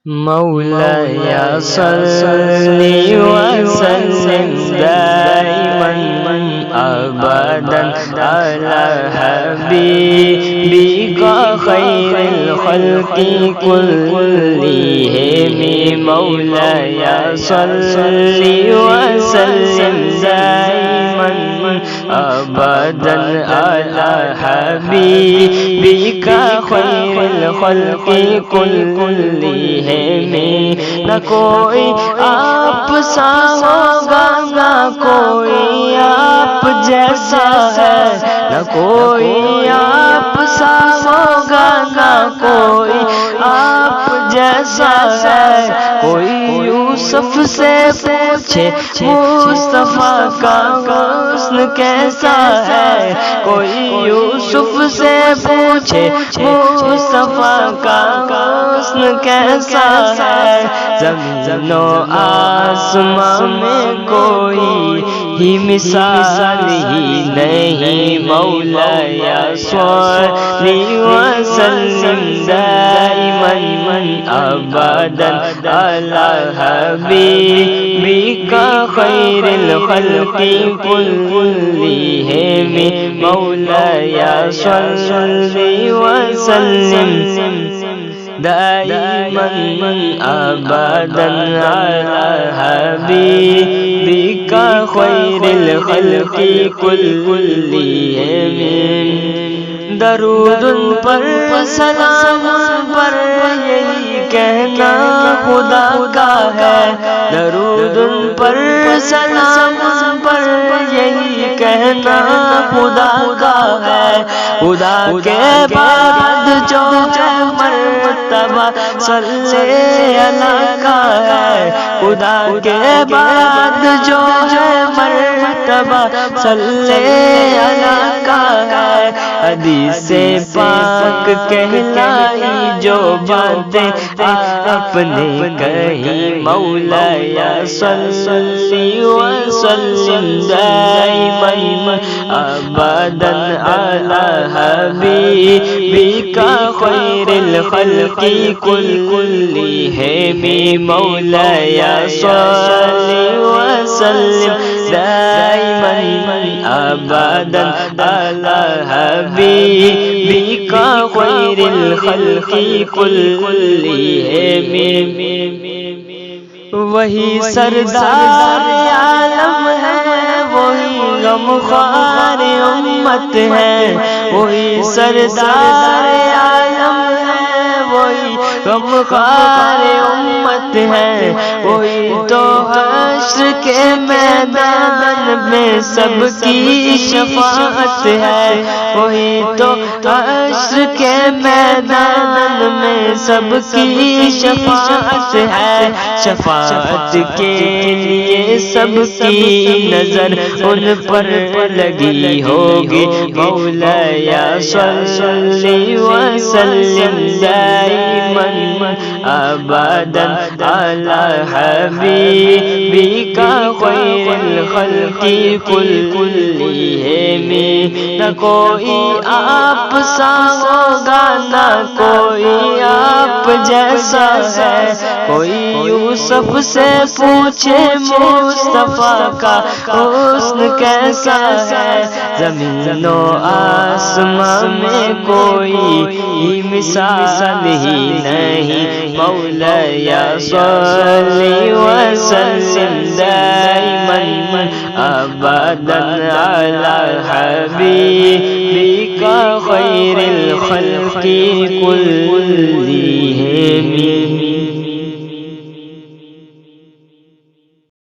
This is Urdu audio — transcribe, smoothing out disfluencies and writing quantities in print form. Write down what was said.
مولاي صل وسلم دائما أبدا على حبيبك خير الخلق كلهم. مولاي صل وسلم دائما أبدا على حبيبك خير الخلق كلهم. نہ کوئی آپ سا ہوگا نہ کوئی آپ جیسا ہے، نہ کوئی آپ سا ہوگا نہ کوئی آپ جیسا ہے. کوئی یوسف سے پوچھے مصطفیٰ کا حسن کیسا ہے، کوئی یوسف سے پوچھے مصطفیٰ کا حسن کیسا ہے. زمین و آسمان میں کوئی ہی مثال ہی نہیں. مولاي صل وسلم دائما أبدا على حبيبك خير الخلق كلهم. مولاي صل وسلم دائما أبدا على حبيبك خير الخلق كلهم. درود پر سلام پر یہی کہنا خدا کا ہے، درود پر سلام پر یہی کہنا خدا کا ہے. خدا کے بعد جو مرتبہ صلی اللہ کا ہے، خدا کے بعد جو مرتبہ صلی اللہ کا ہے. حدیث پاک کہلائی جو باتیں آپ نے کہی. مولاي صل وسلم دائما أبدا على حبيبك خير الخلق كلهم. مولاي صل وسلم دائما أبدا على حبيبك خير الخلق كلهم. وہی سردار عالم ہے، وہی غمخوار امت ہے، وہی سردار عالم ہے، وہی غمخوار امت ہے. وہی تو حشر کے میدان میں سب کی شفاعت ہے، وہی تو حشر کے میدان میں سب کی شفاعت ہے. شفاعت کے لیے سب کی نظر ان پر لگی ہوگی. مولاي صل وسلم دائما أبدا على حبيبك خير الخلق كلهم. نہ کوئی آپ سا ہوگا نہ کوئی آپ جیسا ہے. کوئی یوسف سے پوچھے مصطفیٰ کا حسن کیسا ہے. زمین و آسمان میں کوئی مثال ہی نہیں. مولاي صل وسلم دائما أبدا على حبيبك خير الخلق كلهم.